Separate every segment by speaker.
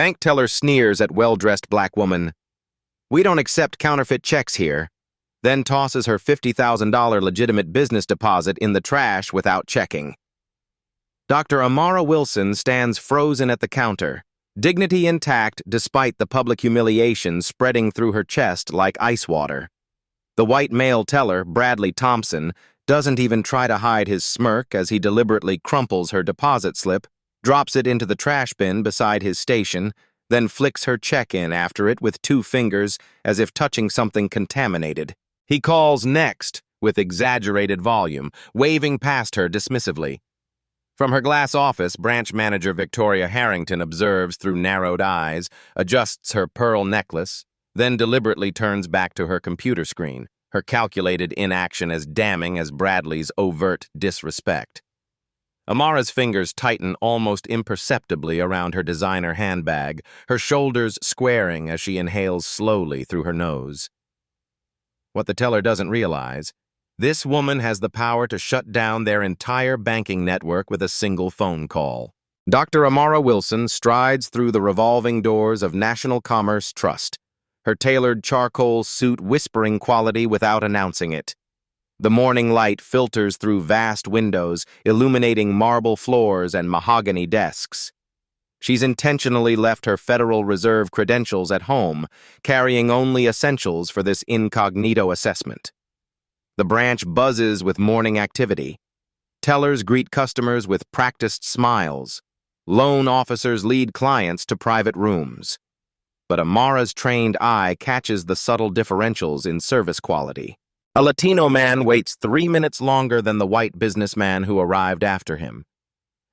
Speaker 1: Bank teller sneers at well-dressed black woman. "We don't accept counterfeit checks here," then tosses her $50,000 legitimate business deposit in the trash without checking. Dr. Amara Wilson stands frozen at the counter, dignity intact despite the public humiliation spreading through her chest like ice water. The white male teller, Bradley Thompson, doesn't even try to hide his smirk as he deliberately crumples her deposit slip, drops it into the trash bin beside his station, then flicks her check in after it with 2 fingers as if touching something contaminated. He calls next with exaggerated volume, waving past her dismissively. From her glass office, branch manager Victoria Harrington observes through narrowed eyes, adjusts her pearl necklace, then deliberately turns back to her computer screen, her calculated inaction as damning as Bradley's overt disrespect. Amara's fingers tighten almost imperceptibly around her designer handbag, her shoulders squaring as she inhales slowly through her nose. What the teller doesn't realize, this woman has the power to shut down their entire banking network with a single phone call. Dr. Amara Wilson strides through the revolving doors of National Commerce Trust, her tailored charcoal suit whispering quality without announcing it. The morning light filters through vast windows, illuminating marble floors and mahogany desks. She's intentionally left her Federal Reserve credentials at home, carrying only essentials for this incognito assessment. The branch buzzes with morning activity. Tellers greet customers with practiced smiles. Loan officers lead clients to private rooms. But Amara's trained eye catches the subtle differentials in service quality. A Latino man waits 3 minutes longer than the white businessman who arrived after him.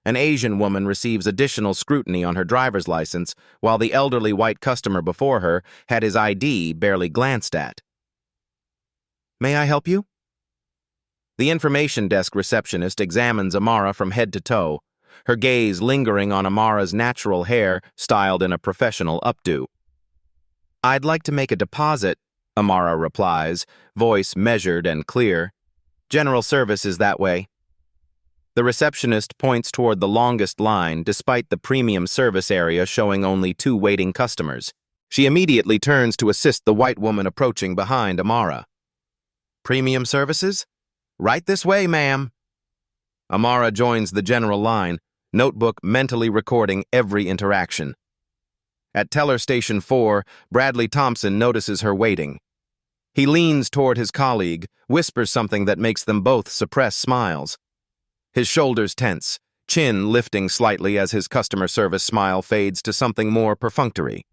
Speaker 1: An Asian woman receives additional scrutiny on her driver's license, while the elderly white customer before her had his ID barely glanced at. "May I help you?" The information desk receptionist examines Amara from head to toe, her gaze lingering on Amara's natural hair styled in a professional updo. "I'd like to make a deposit," Amara replies, voice measured and clear. "General service is that way." The receptionist points toward the longest line despite the premium service area showing only 2 waiting customers. She immediately turns to assist the white woman approaching behind Amara. "Premium services? Right this way, ma'am." Amara joins the general line, notebook mentally recording every interaction. At teller station 4, Bradley Thompson notices her waiting. He leans toward his colleague, whispers something that makes them both suppress smiles. His shoulders tense, chin lifting slightly as his customer service smile fades to something more perfunctory.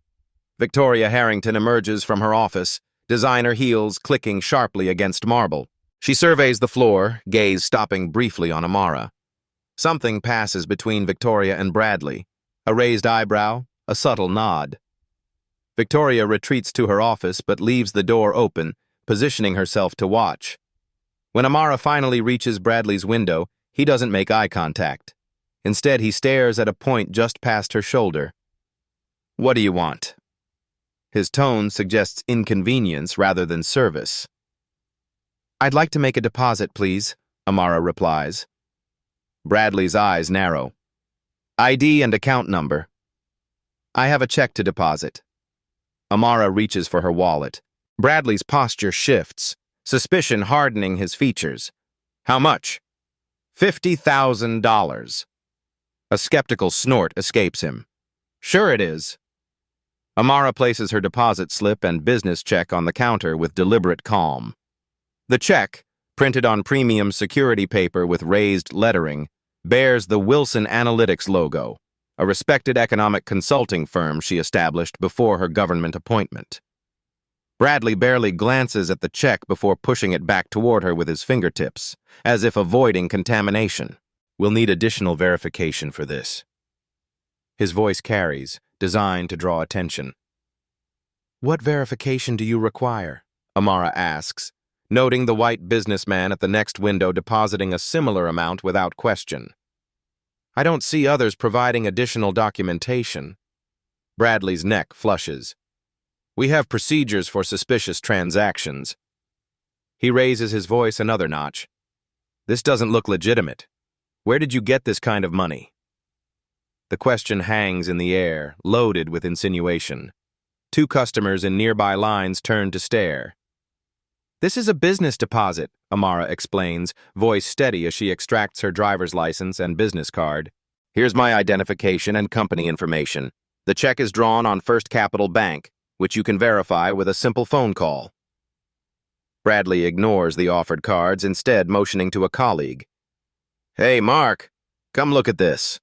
Speaker 1: Victoria Harrington emerges from her office, designer heels clicking sharply against marble. She surveys the floor, gaze stopping briefly on Amara. Something passes between Victoria and Bradley. A raised eyebrow, a subtle nod. Victoria retreats to her office but leaves the door open, positioning herself to watch. When Amara finally reaches Bradley's window, he doesn't make eye contact. Instead, he stares at a point just past her shoulder. "What do you want?" His tone suggests inconvenience rather than service. "I'd like to make a deposit, please," Amara replies. Bradley's eyes narrow. "ID and account number." "I have a check to deposit." Amara reaches for her wallet. Bradley's posture shifts, suspicion hardening his features. "How much?" $50,000. A skeptical snort escapes him. "Sure it is." Amara places her deposit slip and business check on the counter with deliberate calm. The check, printed on premium security paper with raised lettering, bears the Wilson Analytics logo, a respected economic consulting firm she established before her government appointment. Bradley barely glances at the check before pushing it back toward her with his fingertips, as if avoiding contamination. "We'll need additional verification for this." His voice carries, designed to draw attention. "What verification do you require?" Amara asks, noting the white businessman at the next window depositing a similar amount without question. "I don't see others providing additional documentation." Bradley's neck flushes. "We have procedures for suspicious transactions." He raises his voice another notch. "This doesn't look legitimate. Where did you get this kind of money?" The question hangs in the air, loaded with insinuation. Two customers in nearby lines turn to stare. "This is a business deposit," Amara explains, voice steady as she extracts her driver's license and business card. "Here's my identification and company information. The check is drawn on First Capital Bank, which you can verify with a simple phone call." Bradley ignores the offered cards, instead motioning to a colleague. "Hey, Mark, come look at this."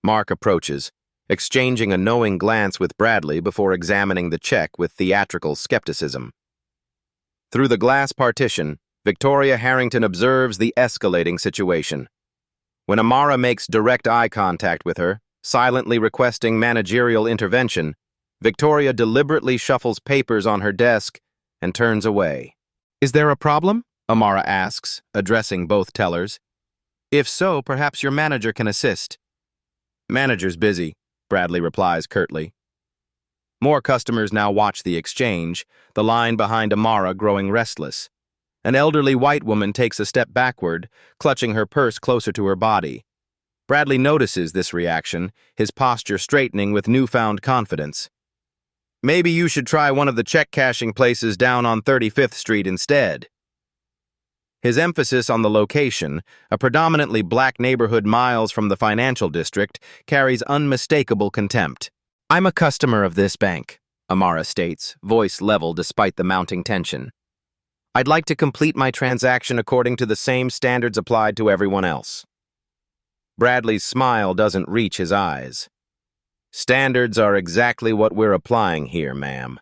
Speaker 1: Mark approaches, exchanging a knowing glance with Bradley before examining the check with theatrical skepticism. Through the glass partition, Victoria Harrington observes the escalating situation. When Amara makes direct eye contact with her, silently requesting managerial intervention, Victoria deliberately shuffles papers on her desk and turns away. "Is there a problem?" Amara asks, addressing both tellers. "If so, perhaps your manager can assist." "Manager's busy," Bradley replies curtly. More customers now watch the exchange, the line behind Amara growing restless. An elderly white woman takes a step backward, clutching her purse closer to her body. Bradley notices this reaction, his posture straightening with newfound confidence. "Maybe you should try one of the check-cashing places down on 35th Street instead." His emphasis on the location, a predominantly black neighborhood miles from the financial district, carries unmistakable contempt. "I'm a customer of this bank," Amara states, voice level despite the mounting tension. "I'd like to complete my transaction according to the same standards applied to everyone else." Bradley's smile doesn't reach his eyes. "Standards are exactly what we're applying here, ma'am."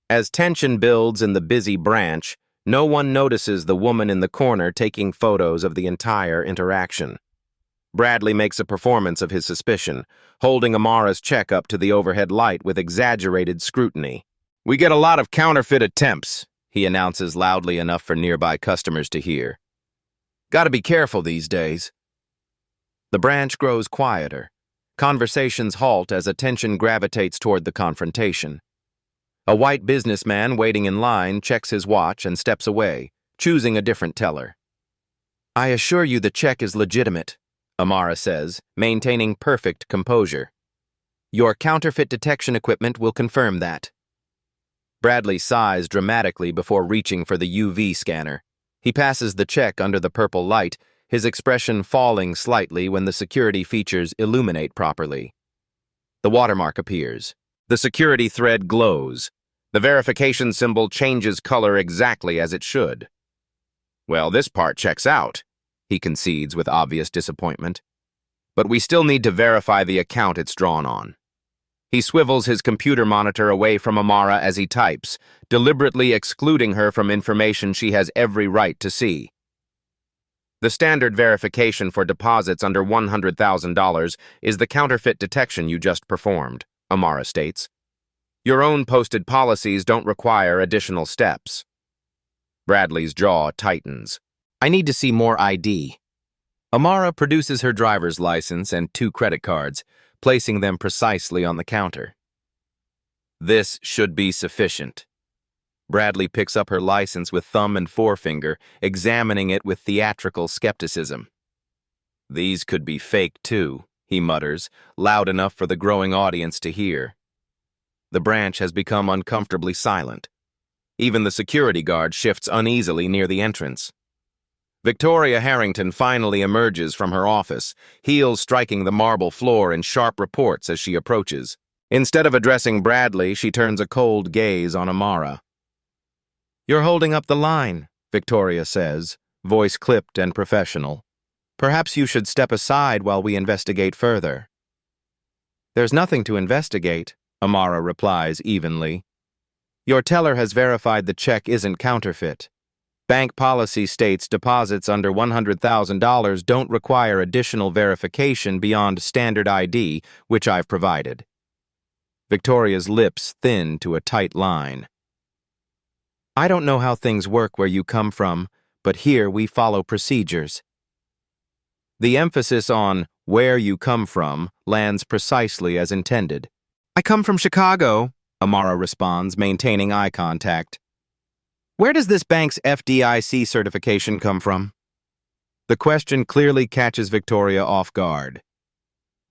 Speaker 1: As tension builds in the busy branch, no one notices the woman in the corner taking photos of the entire interaction. Bradley makes a performance of his suspicion, holding Amara's check up to the overhead light with exaggerated scrutiny. "We get a lot of counterfeit attempts," he announces loudly enough for nearby customers to hear. "Gotta be careful these days." The branch grows quieter. Conversations halt as attention gravitates toward the confrontation. A white businessman waiting in line checks his watch and steps away, choosing a different teller. "I assure you the check is legitimate," Amara says, maintaining perfect composure. "Your counterfeit detection equipment will confirm that." Bradley sighs dramatically before reaching for the UV scanner. He passes the check under the purple light, his expression falling slightly when the security features illuminate properly. The watermark appears. The security thread glows. The verification symbol changes color exactly as it should. "Well, this part checks out," he concedes with obvious disappointment. "But we still need to verify the account it's drawn on." He swivels his computer monitor away from Amara as he types, deliberately excluding her from information she has every right to see. "The standard verification for deposits under $100,000 is the counterfeit detection you just performed," Amara states. "Your own posted policies don't require additional steps." Bradley's jaw tightens. "I need to see more ID." Amara produces her driver's license and 2 credit cards, placing them precisely on the counter. "This should be sufficient." Bradley picks up her license with thumb and forefinger, examining it with theatrical skepticism. "These could be fake too," he mutters, loud enough for the growing audience to hear. The branch has become uncomfortably silent. Even the security guard shifts uneasily near the entrance. Victoria Harrington finally emerges from her office, heels striking the marble floor in sharp reports as she approaches. Instead of addressing Bradley, she turns a cold gaze on Amara. "You're holding up the line," Victoria says, voice clipped and professional. "Perhaps you should step aside while we investigate further." "There's nothing to investigate," Amara replies evenly. "Your teller has verified the check isn't counterfeit. Bank policy states deposits under $100,000 don't require additional verification beyond standard ID, which I've provided." Victoria's lips thin to a tight line. "I don't know how things work where you come from, but here we follow procedures." The emphasis on "where you come from" lands precisely as intended. "I come from Chicago," Amara responds, maintaining eye contact. "Where does this bank's FDIC certification come from?" The question clearly catches Victoria off guard.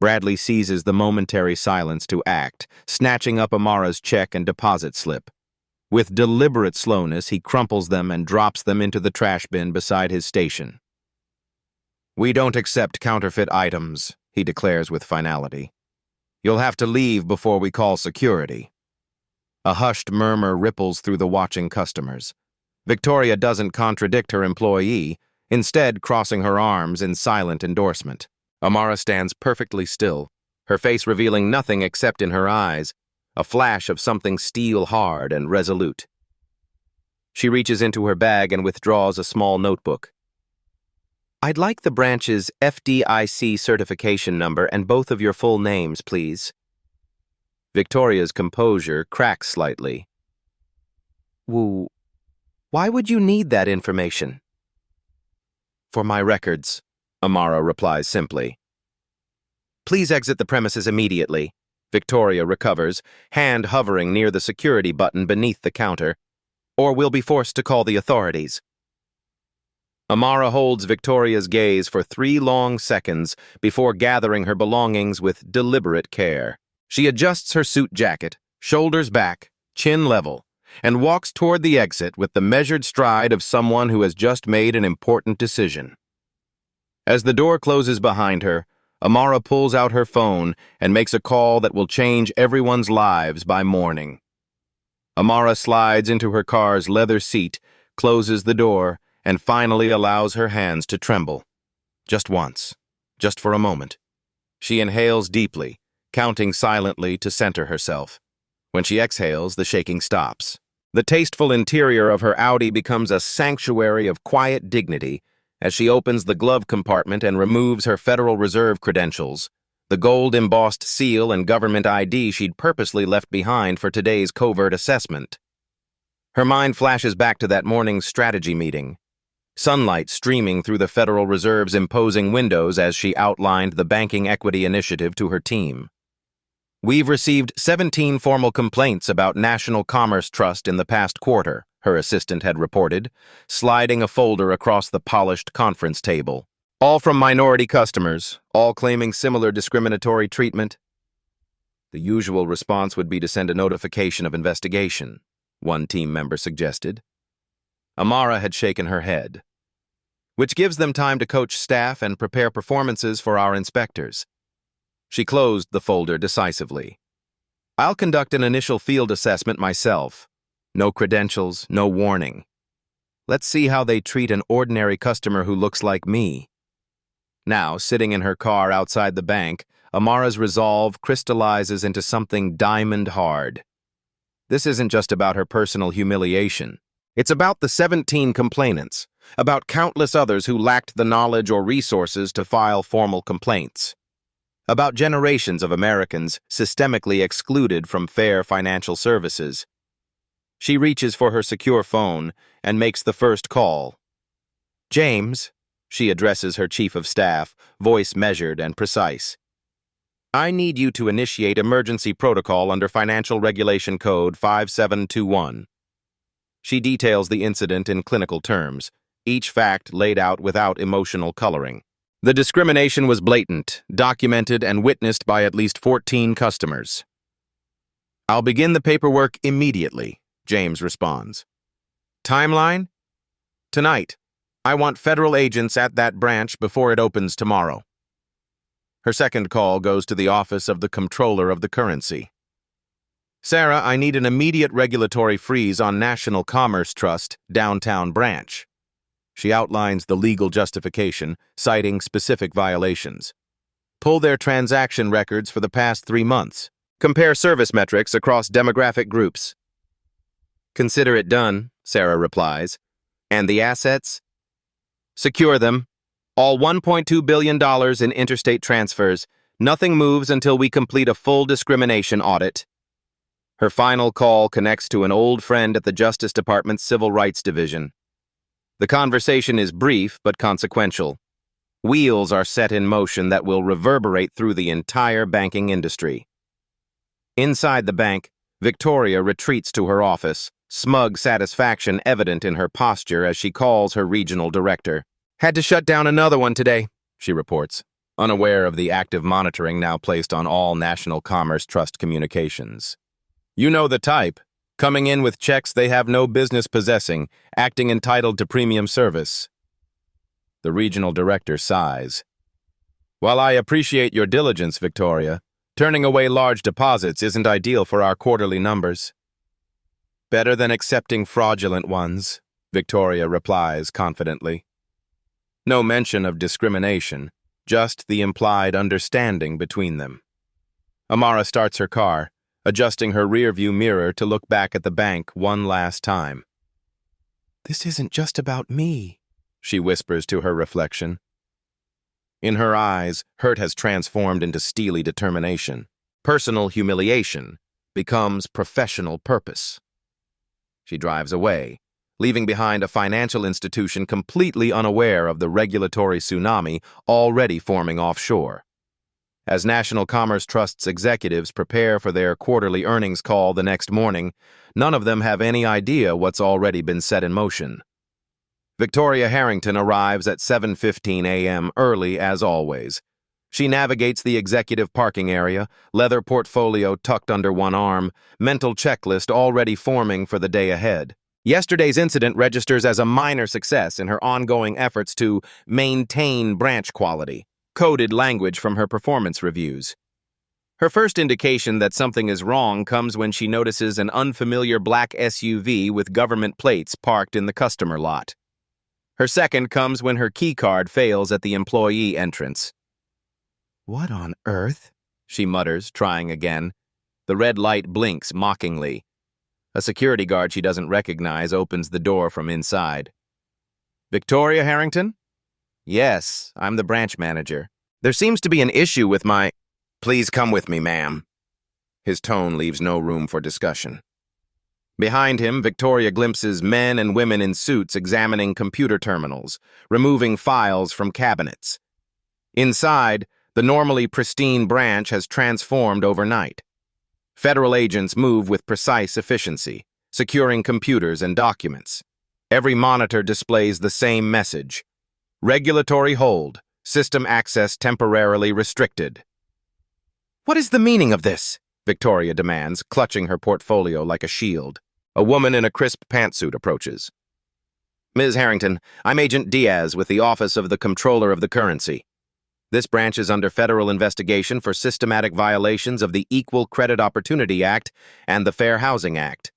Speaker 1: Bradley seizes the momentary silence to act, snatching up Amara's check and deposit slip. With deliberate slowness, he crumples them and drops them into the trash bin beside his station. "We don't accept counterfeit items," he declares with finality. "You'll have to leave before we call security." A hushed murmur ripples through the watching customers. Victoria doesn't contradict her employee, instead crossing her arms in silent endorsement. Amara stands perfectly still, her face revealing nothing except in her eyes, a flash of something steel-hard and resolute. She reaches into her bag and withdraws a small notebook. "I'd like the branch's FDIC certification number and both of your full names, please." Victoria's composure cracks slightly. Why would you need that information?" "For my records," Amara replies simply. "Please exit the premises immediately." Victoria recovers, hand hovering near the security button beneath the counter, "or we'll be forced to call the authorities." Amara holds Victoria's gaze for 3 long seconds before gathering her belongings with deliberate care. She adjusts her suit jacket, shoulders back, chin level, and walks toward the exit with the measured stride of someone who has just made an important decision. As the door closes behind her, Amara pulls out her phone and makes a call that will change everyone's lives by morning. Amara slides into her car's leather seat, closes the door, and finally allows her hands to tremble. Just once, just for a moment. She inhales deeply, counting silently to center herself. When she exhales, the shaking stops. The tasteful interior of her Audi becomes a sanctuary of quiet dignity as she opens the glove compartment and removes her Federal Reserve credentials, the gold-embossed seal and government ID she'd purposely left behind for today's covert assessment. Her mind flashes back to that morning's strategy meeting, sunlight streaming through the Federal Reserve's imposing windows as she outlined the banking equity initiative to her team. "We've received 17 formal complaints about National Commerce Trust in the past quarter," her assistant had reported, sliding a folder across the polished conference table. "All from minority customers, all claiming similar discriminatory treatment." The usual response would be to send a notification of investigation, one team member suggested. Amara had shaken her head. "Which gives them time to coach staff and prepare performances for our inspectors." She closed the folder decisively. "I'll conduct an initial field assessment myself. No credentials, no warning. Let's see how they treat an ordinary customer who looks like me." Now, sitting in her car outside the bank, Amara's resolve crystallizes into something diamond hard. This isn't just about her personal humiliation. It's about the 17 complainants, about countless others who lacked the knowledge or resources to file formal complaints, about generations of Americans systemically excluded from fair financial services. She reaches for her secure phone and makes the first call. "James," she addresses her chief of staff, voice measured and precise. "I need you to initiate emergency protocol under Financial Regulation Code 5721. She details the incident in clinical terms, each fact laid out without emotional coloring. The discrimination was blatant, documented, and witnessed by at least 14 customers. "I'll begin the paperwork immediately," James responds. "Timeline? Tonight. I want federal agents at that branch before it opens tomorrow." Her second call goes to the office of the Comptroller of the Currency. "Sarah, I need an immediate regulatory freeze on National Commerce Trust, downtown branch." She outlines the legal justification, citing specific violations. "Pull their transaction records for the past 3 months. Compare service metrics across demographic groups." "Consider it done," Sarah replies. "And the assets?" "Secure them. All $1.2 billion in interstate transfers. Nothing moves until we complete a full discrimination audit." Her final call connects to an old friend at the Justice Department's Civil Rights Division. The conversation is brief but consequential. Wheels are set in motion that will reverberate through the entire banking industry. Inside the bank, Victoria retreats to her office, smug satisfaction evident in her posture as she calls her regional director. "Had to shut down another one today," she reports. unaware of the active monitoring now placed on all National Commerce Trust communications. You know the type, coming in with checks they have no business possessing, acting entitled to premium service. The regional director sighs. While I appreciate your diligence, Victoria, turning away large deposits isn't ideal for our quarterly numbers. Better than accepting fraudulent ones, Victoria replies confidently. No mention of discrimination, just the implied understanding between them. Amara starts her car, adjusting her rearview mirror to look back at the bank one last time. This isn't just about me, she whispers to her reflection. In her eyes, hurt has transformed into steely determination. Personal humiliation becomes professional purpose. She drives away, leaving behind a financial institution completely unaware of the regulatory tsunami already forming offshore. As National Commerce Trust's executives prepare for their quarterly earnings call the next morning, none of them have any idea what's already been set in motion. Victoria Harrington arrives at 7:15 a.m. early as always. She navigates the executive parking area, leather portfolio tucked under one arm, mental checklist already forming for the day ahead. Yesterday's incident registers as a minor success in her ongoing efforts to maintain branch quality, coded language from her performance reviews. Her first indication that something is wrong comes when she notices an unfamiliar black SUV with government plates parked in the customer lot. Her second comes when her keycard fails at the employee entrance. What on earth? She mutters, trying again. The red light blinks mockingly. A security guard she doesn't recognize opens the door from inside. Victoria Harrington? Yes, I'm the branch manager. There seems to be an issue with my... Please come with me, ma'am. His tone leaves no room for discussion. Behind him, Victoria glimpses men and women in suits examining computer terminals, removing files from cabinets. Inside, the normally pristine branch has transformed overnight. Federal agents move with precise efficiency, securing computers and documents. Every monitor displays the same message. Regulatory hold. System access temporarily restricted. What is the meaning of this? Victoria demands, clutching her portfolio like a shield. A woman in a crisp pantsuit approaches. Ms. Harrington, I'm Agent Diaz with the Office of the Comptroller of the Currency. This branch is under federal investigation for systematic violations of the Equal Credit Opportunity Act and the Fair Housing Act.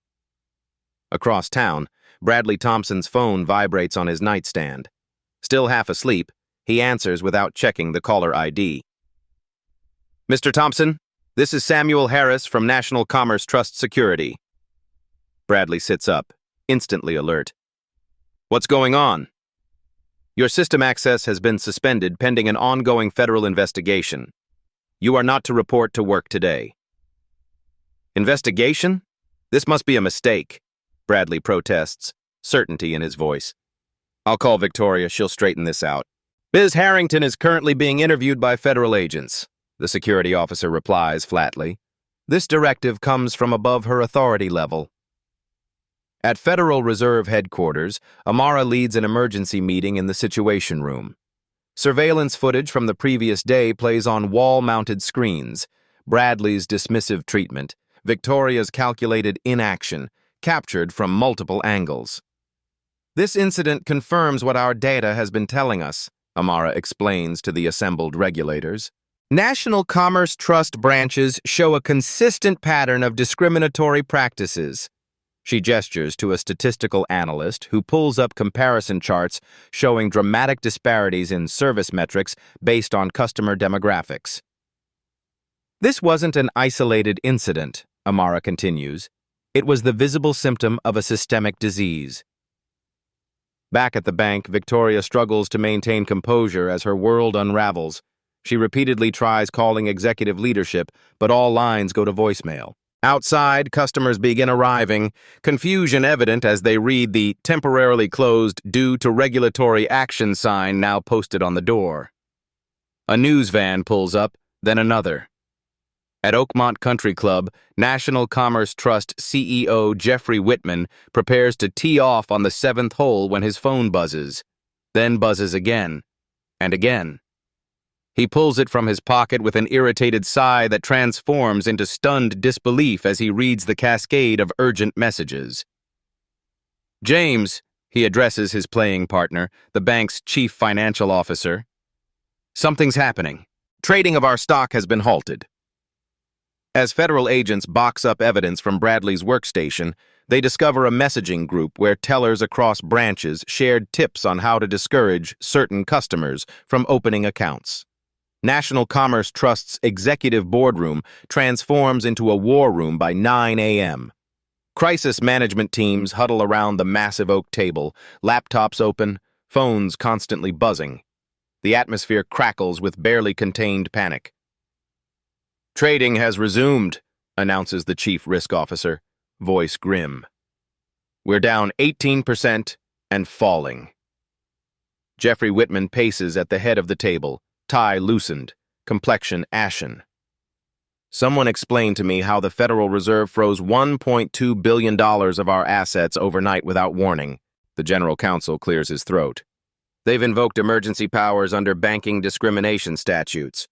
Speaker 1: Across town, Bradley Thompson's phone vibrates on his nightstand. Still half asleep, he answers without checking the caller ID. Mr. Thompson, this is Samuel Harris from National Commerce Trust Security. Bradley sits up, instantly alert. What's going on? Your system access has been suspended pending an ongoing federal investigation. You are not to report to work today. Investigation? This must be a mistake, Bradley protests, certainty in his voice. I'll call Victoria, she'll straighten this out. Ms. Harrington is currently being interviewed by federal agents, the security officer replies flatly. This directive comes from above her authority level. At Federal Reserve headquarters, Amara leads an emergency meeting in the Situation Room. Surveillance footage from the previous day plays on wall-mounted screens. Bradley's dismissive treatment, Victoria's calculated inaction, captured from multiple angles. This incident confirms what our data has been telling us, Amara explains to the assembled regulators. National Commerce Trust branches show a consistent pattern of discriminatory practices. She gestures to a statistical analyst who pulls up comparison charts showing dramatic disparities in service metrics based on customer demographics. This wasn't an isolated incident, Amara continues. It was the visible symptom of a systemic disease. Back at the bank, Victoria struggles to maintain composure as her world unravels. She repeatedly tries calling executive leadership, but all lines go to voicemail. Outside, customers begin arriving, confusion evident as they read the temporarily closed due to regulatory action sign now posted on the door. A news van pulls up, then another. At Oakmont Country Club, National Commerce Trust CEO Jeffrey Whitman prepares to tee off on the 7th hole when his phone buzzes, then buzzes again, and again. He pulls it from his pocket with an irritated sigh that transforms into stunned disbelief as he reads the cascade of urgent messages. "James," he addresses his playing partner, the bank's chief financial officer. "Something's happening. Trading of our stock has been halted." As federal agents box up evidence from Bradley's workstation, they discover a messaging group where tellers across branches shared tips on how to discourage certain customers from opening accounts. National Commerce Trust's executive boardroom transforms into a war room by 9 a.m. Crisis management teams huddle around the massive oak table, laptops open, phones constantly buzzing. The atmosphere crackles with barely contained panic. "Trading has resumed," announces the chief risk officer, voice grim. "We're down 18% and falling." Jeffrey Whitman paces at the head of the table, tie loosened, complexion ashen. "Someone explained to me how the Federal Reserve froze $1.2 billion of our assets overnight without warning." The general counsel clears his throat. "They've invoked emergency powers under banking discrimination statutes.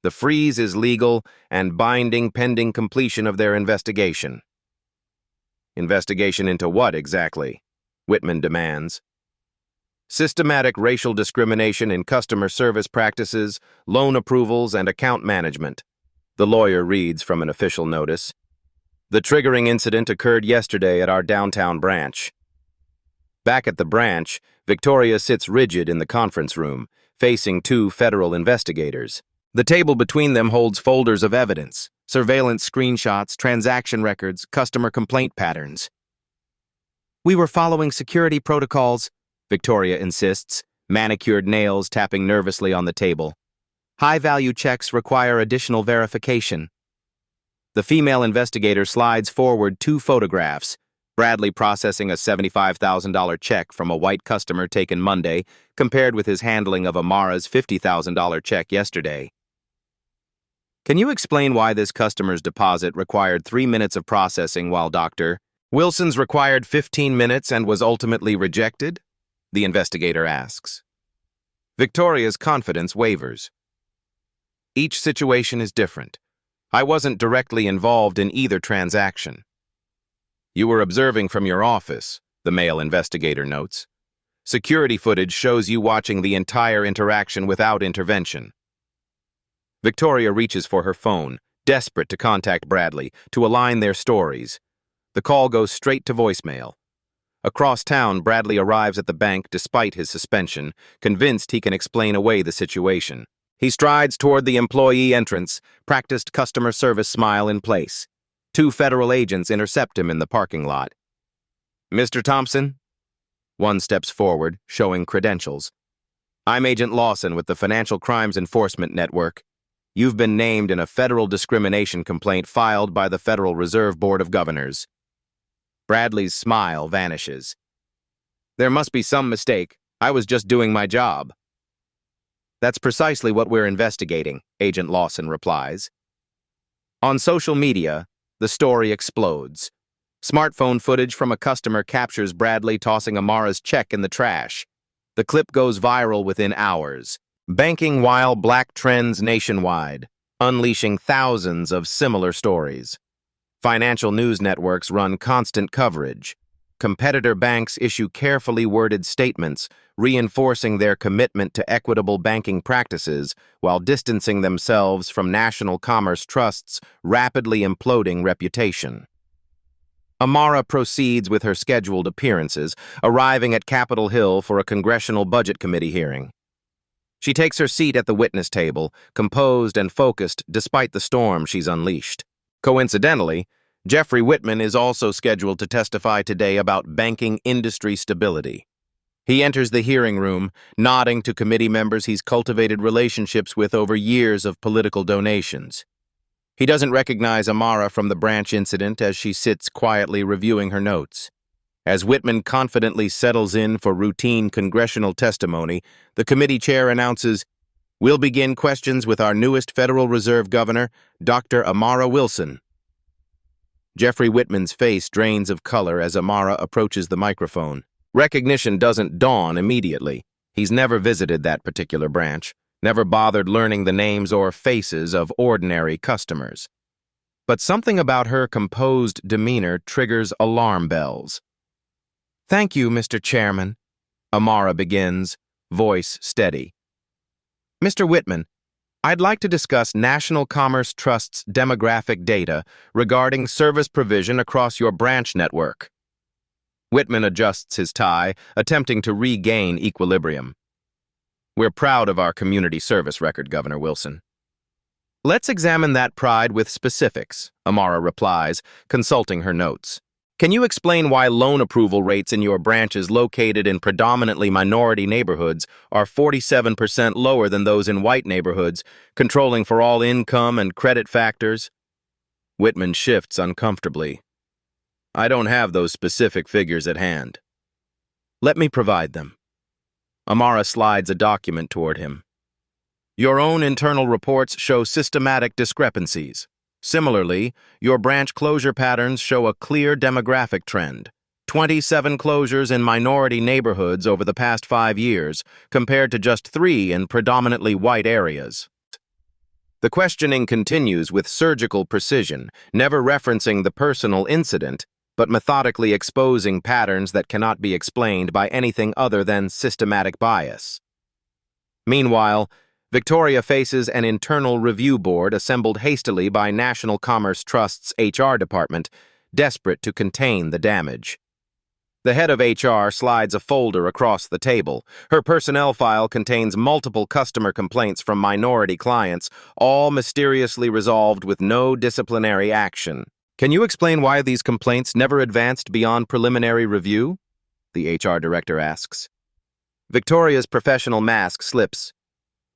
Speaker 1: The freeze is legal and binding pending completion of their investigation." "Investigation into what exactly?" Whitman demands. "Systematic racial discrimination in customer service practices, loan approvals, and account management," the lawyer reads from an official notice. "The triggering incident occurred yesterday at our downtown branch." Back at the branch, Victoria sits rigid in the conference room, facing two federal investigators. The table between them holds folders of evidence, surveillance screenshots, transaction records, customer complaint patterns. "We were following security protocols," Victoria insists, manicured nails tapping nervously on the table. "High-value checks require additional verification." The female investigator slides forward two photographs, Bradley processing a $75,000 check from a white customer taken Monday, compared with his handling of Amara's $50,000 check yesterday. "Can you explain why this customer's deposit required 3 minutes of processing while Dr. Wilson's required 15 minutes and was ultimately rejected?" the investigator asks. Victoria's confidence wavers. "Each situation is different. I wasn't directly involved in either transaction." "You were observing from your office," the male investigator notes. "Security footage shows you watching the entire interaction without intervention." Victoria reaches for her phone, desperate to contact Bradley, to align their stories. The call goes straight to voicemail. Across town, Bradley arrives at the bank despite his suspension, convinced he can explain away the situation. He strides toward the employee entrance, practiced customer service smile in place. Two federal agents intercept him in the parking lot. "Mr. Thompson?" One steps forward, showing credentials. "I'm Agent Lawson with the Financial Crimes Enforcement Network. You've been named in a federal discrimination complaint filed by the Federal Reserve Board of Governors." Bradley's smile vanishes. "There must be some mistake. I was just doing my job." "That's precisely what we're investigating," Agent Lawson replies. On social media, the story explodes. Smartphone footage from a customer captures Bradley tossing Amara's check in the trash. The clip goes viral within hours. Banking while black trends nationwide, unleashing thousands of similar stories. Financial news networks run constant coverage. Competitor banks issue carefully worded statements, reinforcing their commitment to equitable banking practices while distancing themselves from National Commerce Trust's rapidly imploding reputation. Amara proceeds with her scheduled appearances, arriving at Capitol Hill for a Congressional Budget Committee hearing. She takes her seat at the witness table, composed and focused despite the storm she's unleashed. Coincidentally, Jeffrey Whitman is also scheduled to testify today about banking industry stability. He enters the hearing room, nodding to committee members he's cultivated relationships with over years of political donations. He doesn't recognize Amara from the branch incident as she sits quietly reviewing her notes. As Whitman confidently settles in for routine congressional testimony, the committee chair announces, "We'll begin questions with our newest Federal Reserve Governor, Dr. Amara Wilson." Jeffrey Whitman's face drains of color as Amara approaches the microphone. Recognition doesn't dawn immediately. He's never visited that particular branch. never bothered learning the names or faces of ordinary customers. But something about her composed demeanor triggers alarm bells. "Thank you, Mr. Chairman," Amara begins, voice steady. "Mr. Whitman, I'd like to discuss National Commerce Trust's demographic data regarding service provision across your branch network." Whitman adjusts his tie, attempting to regain equilibrium. "We're proud of our community service record, Governor Wilson." "Let's examine that pride with specifics," Amara replies, consulting her notes. "Can you explain why loan approval rates in your branches located in predominantly minority neighborhoods are 47% lower than those in white neighborhoods, controlling for all income and credit factors?" Whitman shifts uncomfortably. "I don't have those specific figures at hand." "Let me provide them." Amara slides a document toward him. "Your own internal reports show systematic discrepancies. Similarly, your branch closure patterns show a clear demographic trend. 27 closures in minority neighborhoods over the past 5 years, compared to just 3 in predominantly white areas." The questioning continues with surgical precision, never referencing the personal incident, but methodically exposing patterns that cannot be explained by anything other than systematic bias. Meanwhile, Victoria faces an internal review board assembled hastily by National Commerce Trust's HR department, desperate to contain the damage. The head of HR slides a folder across the table. Her personnel file contains multiple customer complaints from minority clients, all mysteriously resolved with no disciplinary action. "Can you explain why these complaints never advanced beyond preliminary review?" the HR director asks. Victoria's professional mask slips.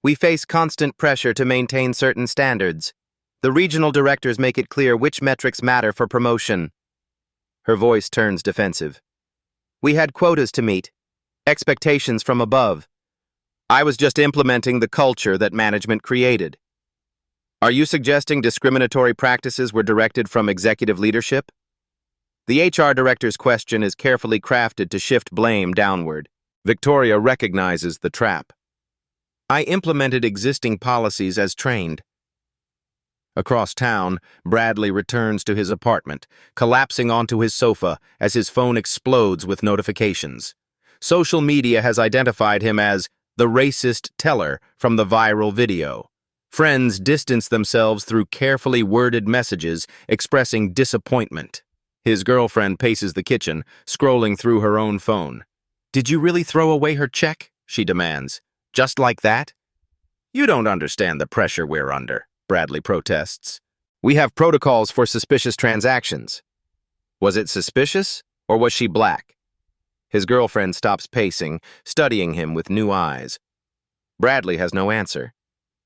Speaker 1: "We face constant pressure to maintain certain standards. The regional directors make it clear which metrics matter for promotion." Her voice turns defensive. "We had quotas to meet, expectations from above. I was just implementing the culture that management created." "Are you suggesting discriminatory practices were directed from executive leadership?" The HR director's question is carefully crafted to shift blame downward. Victoria recognizes the trap. "I implemented existing policies as trained." Across town, Bradley returns to his apartment, collapsing onto his sofa as his phone explodes with notifications. Social media has identified him as the racist teller from the viral video. Friends distance themselves through carefully worded messages expressing disappointment. His girlfriend paces the kitchen, scrolling through her own phone. "Did you really throw away her check?" she demands. "Just like that?" "You don't understand the pressure we're under," Bradley protests. "We have protocols for suspicious transactions." Was it suspicious, or was she black? His girlfriend stops pacing, studying him with new eyes. Bradley has no answer.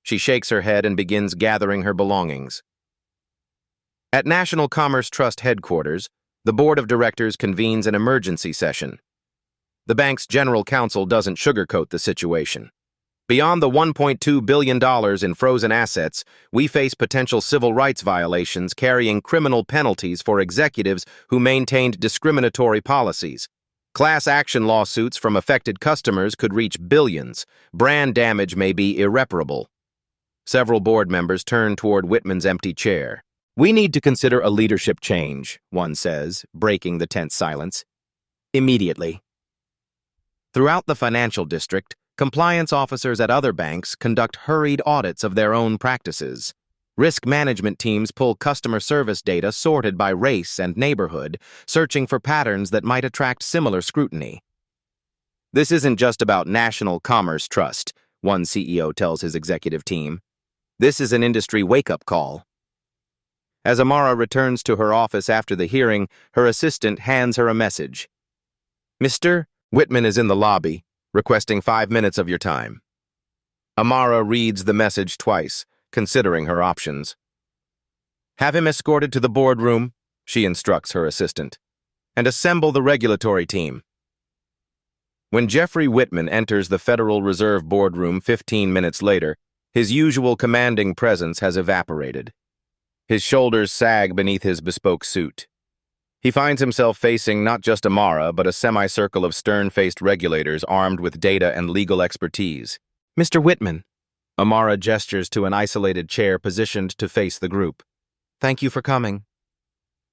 Speaker 1: She shakes her head and begins gathering her belongings. At National Commerce Trust headquarters, the board of directors convenes an emergency session. The bank's general counsel doesn't sugarcoat the situation. "Beyond the $1.2 billion in frozen assets, we face potential civil rights violations carrying criminal penalties for executives who maintained discriminatory policies. Class action lawsuits from affected customers could reach billions. Brand damage may be irreparable." Several board members turn toward Whitman's empty chair. "We need to consider a leadership change," one says, breaking the tense silence. "Immediately." Throughout the financial district, compliance officers at other banks conduct hurried audits of their own practices. Risk management teams pull customer service data sorted by race and neighborhood, searching for patterns that might attract similar scrutiny. "This isn't just about National Commerce Trust," one CEO tells his executive team. "This is an industry wake-up call." As Amara returns to her office after the hearing, her assistant hands her a message. "Mr. Whitman is in the lobby, requesting 5 minutes of your time." Amara reads the message twice, considering her options. "Have him escorted to the boardroom," she instructs her assistant, "and assemble the regulatory team." When Jeffrey Whitman enters the Federal Reserve boardroom 15 minutes later, his usual commanding presence has evaporated. His shoulders sag beneath his bespoke suit. He finds himself facing not just Amara, but a semicircle of stern-faced regulators armed with data and legal expertise. "Mr. Whitman," Amara gestures to an isolated chair positioned to face the group. Thank you for coming.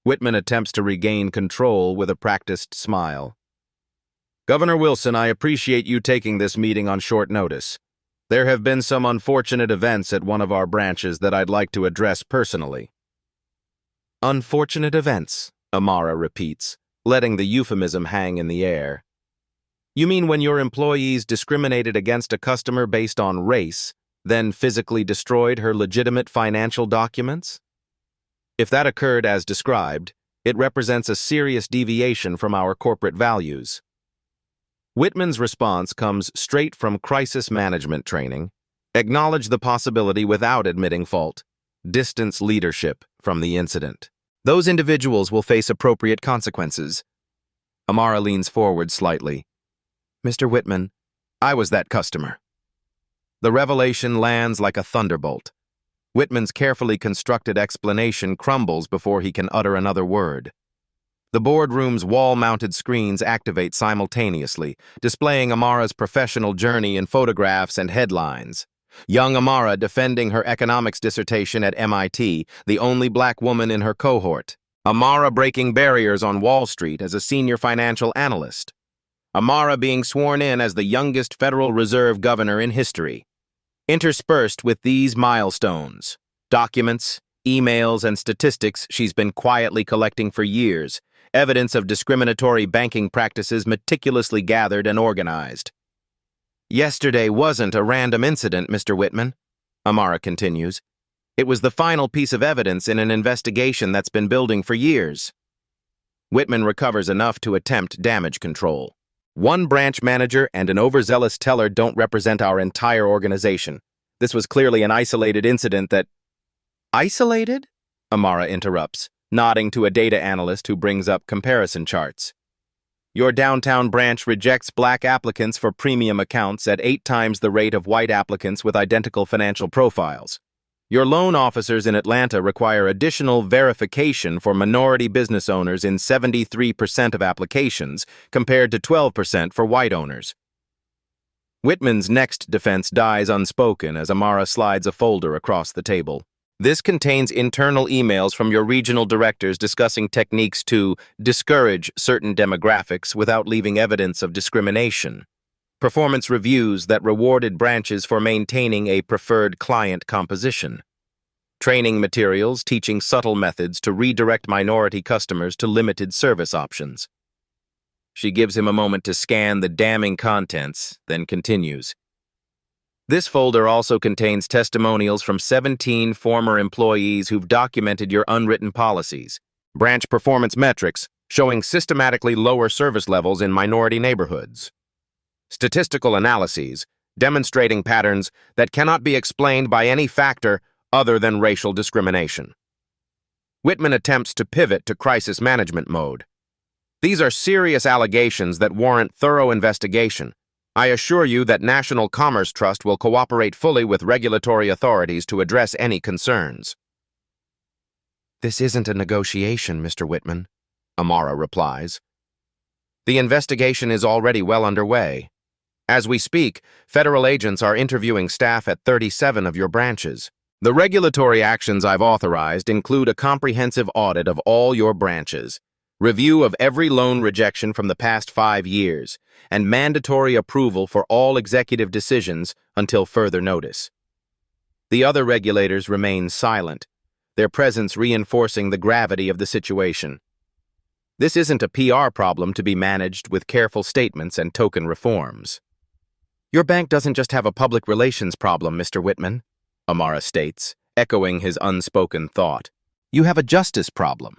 Speaker 1: Whitman attempts to regain control with a practiced smile. Governor Wilson, I appreciate you taking this meeting on short notice. There have been some unfortunate events at one of our branches that I'd like to address personally. Unfortunate events, Amara repeats, letting the euphemism hang in the air. You mean when your employees discriminated against a customer based on race, then physically destroyed her legitimate financial documents? If that occurred as described, it represents a serious deviation from our corporate values. Whitman's response comes straight from crisis management training. Acknowledge the possibility without admitting fault. Distance leadership from the incident. Those individuals will face appropriate consequences. Amara leans forward slightly. Mr. Whitman, I was that customer. The revelation lands like a thunderbolt. Whitman's carefully constructed explanation crumbles before he can utter another word. The boardroom's wall-mounted screens activate simultaneously, displaying Amara's professional journey in photographs and headlines. Young Amara defending her economics dissertation at MIT, the only black woman in her cohort. Amara breaking barriers on Wall Street as a senior financial analyst. Amara being sworn in as the youngest Federal Reserve governor in history. Interspersed with these milestones, documents, emails, and statistics she's been quietly collecting for years, evidence of discriminatory banking practices meticulously gathered and organized. Yesterday wasn't a random incident, Mr. Whitman, Amara continues. It was the final piece of evidence in an investigation that's been building for years. Whitman recovers enough to attempt damage control. One branch manager and an overzealous teller don't represent our entire organization. This was clearly an isolated incident that... Isolated? Amara interrupts, nodding to a data analyst who brings up comparison charts. Your downtown branch rejects black applicants for premium accounts at 8 times the rate of white applicants with identical financial profiles. Your loan officers in Atlanta require additional verification for minority business owners in 73% of applications, compared to 12% for white owners. Whitman's next defense dies unspoken as Amara slides a folder across the table. This contains internal emails from your regional directors discussing techniques to discourage certain demographics without leaving evidence of discrimination. Performance reviews that rewarded branches for maintaining a preferred client composition. Training materials teaching subtle methods to redirect minority customers to limited service options. She gives him a moment to scan the damning contents, then continues. This folder also contains testimonials from 17 former employees who've documented your unwritten policies, branch performance metrics showing systematically lower service levels in minority neighborhoods. Statistical analyses demonstrating patterns that cannot be explained by any factor other than racial discrimination. Whitman attempts to pivot to crisis management mode. These are serious allegations that warrant thorough investigation. I assure you that National Commerce Trust will cooperate fully with regulatory authorities to address any concerns. This isn't a negotiation, Mr. Whitman, Amara replies. The investigation is already well underway. As we speak, federal agents are interviewing staff at 37 of your branches. The regulatory actions I've authorized include a comprehensive audit of all your branches, review of every loan rejection from the past 5 years, and mandatory approval for all executive decisions until further notice. The other regulators remain silent, their presence reinforcing the gravity of the situation. This isn't a PR problem to be managed with careful statements and token reforms. Your bank doesn't just have a public relations problem, Mr. Whitman, Amara states, echoing his unspoken thought. You have a justice problem.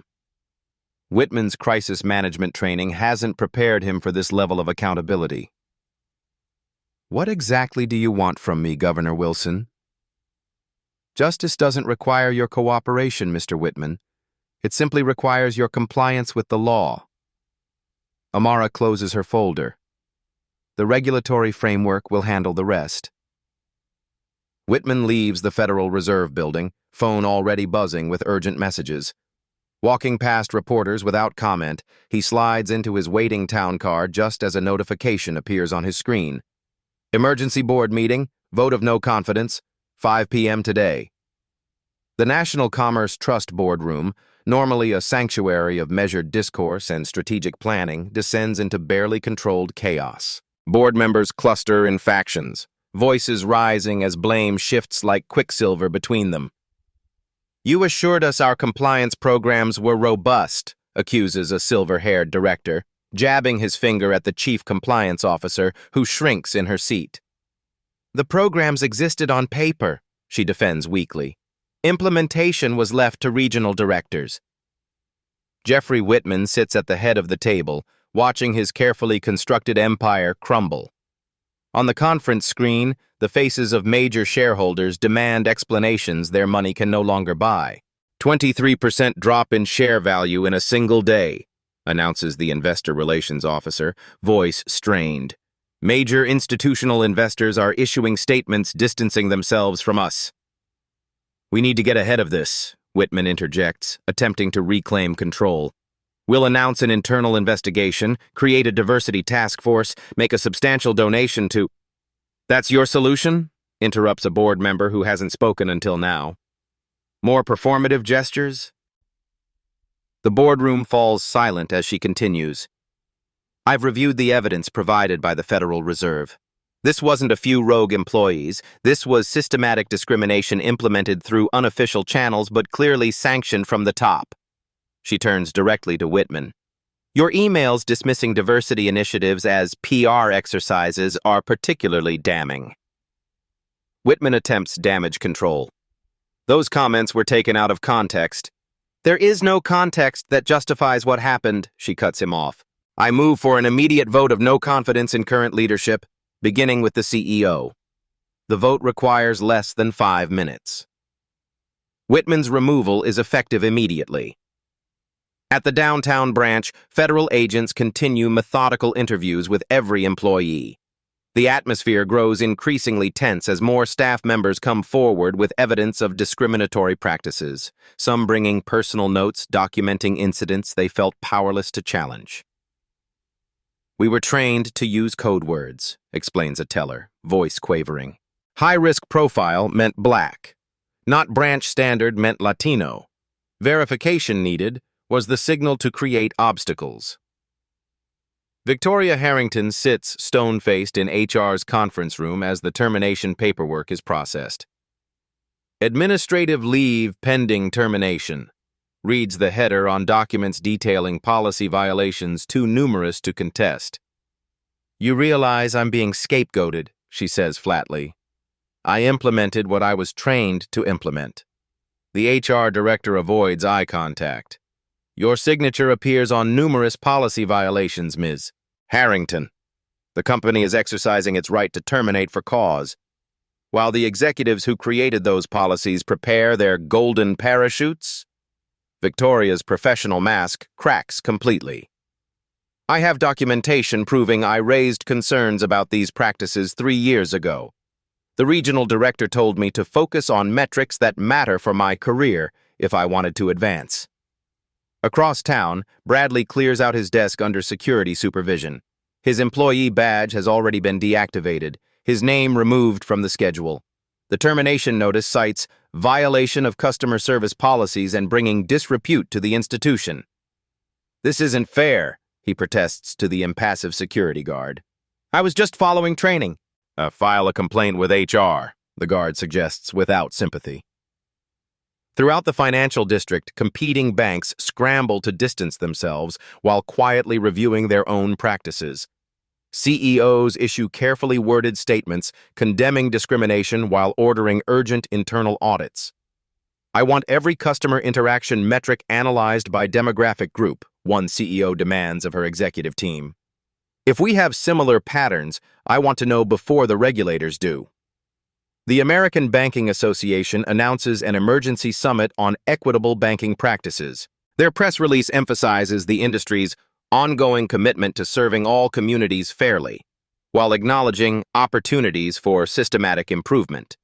Speaker 1: Whitman's crisis management training hasn't prepared him for this level of accountability. What exactly do you want from me, Governor Wilson? Justice doesn't require your cooperation, Mr. Whitman. It simply requires your compliance with the law. Amara closes her folder. The regulatory framework will handle the rest. Whitman leaves the Federal Reserve Building, phone already buzzing with urgent messages. Walking past reporters without comment, he slides into his waiting town car just as a notification appears on his screen. Emergency board meeting, vote of no confidence, 5 p.m. today. The National Commerce Trust boardroom, normally a sanctuary of measured discourse and strategic planning, descends into barely controlled chaos. Board members cluster in factions, voices rising as blame shifts like quicksilver between them. "You assured us our compliance programs were robust," accuses a silver-haired director, jabbing his finger at the chief compliance officer, who shrinks in her seat. "The programs existed on paper," she defends weakly. "Implementation was left to regional directors." Jeffrey Whitman sits at the head of the table, watching his carefully constructed empire crumble. On the conference screen, the faces of major shareholders demand explanations their money can no longer buy. 23% drop in share value in a single day, announces the investor relations officer, voice strained. Major institutional investors are issuing statements distancing themselves from us. "We need to get ahead of this," Whitman interjects, attempting to reclaim control. "We'll announce an internal investigation, create a diversity task force, make a substantial donation to—" "That's your solution?" interrupts a board member who hasn't spoken until now. "More performative gestures?" The boardroom falls silent as she continues. "I've reviewed the evidence provided by the Federal Reserve. This wasn't a few rogue employees. This was systematic discrimination implemented through unofficial channels but clearly sanctioned from the top." She turns directly to Whitman. "Your emails dismissing diversity initiatives as PR exercises are particularly damning." Whitman attempts damage control. "Those comments were taken out of context." "There is no context that justifies what happened," she cuts him off. "I move for an immediate vote of no confidence in current leadership, beginning with the CEO. The vote requires less than 5 minutes." Whitman's removal is effective immediately. At the downtown branch, federal agents continue methodical interviews with every employee. The atmosphere grows increasingly tense as more staff members come forward with evidence of discriminatory practices, some bringing personal notes documenting incidents they felt powerless to challenge. "We were trained to use code words," explains a teller, voice quavering. "High-risk profile meant black. Not branch standard meant Latino. Verification needed was the signal to create obstacles." Victoria Harrington sits stone-faced in HR's conference room as the termination paperwork is processed. "Administrative leave pending termination," reads the header on documents detailing policy violations too numerous to contest. "You realize I'm being scapegoated," she says flatly. "I implemented what I was trained to implement." The HR director avoids eye contact. "Your signature appears on numerous policy violations, Ms. Harrington. The company is exercising its right to terminate for cause. While the executives who created those policies prepare their golden parachutes." Victoria's professional mask cracks completely. "I have documentation proving I raised concerns about these practices 3 years ago. The regional director told me to focus on metrics that matter for my career if I wanted to advance." Across town, Bradley clears out his desk under security supervision. His employee badge has already been deactivated, his name removed from the schedule. The termination notice cites violation of customer service policies and bringing disrepute to the institution. "This isn't fair," he protests to the impassive security guard. "I was just following training." File a complaint with HR, the guard suggests without sympathy. Throughout the financial district, competing banks scramble to distance themselves while quietly reviewing their own practices. CEOs issue carefully worded statements condemning discrimination while ordering urgent internal audits. "I want every customer interaction metric analyzed by demographic group," one CEO demands of her executive team. "If we have similar patterns, I want to know before the regulators do." The American Banking Association announces an emergency summit on equitable banking practices. Their press release emphasizes the industry's ongoing commitment to serving all communities fairly, while acknowledging opportunities for systematic improvement.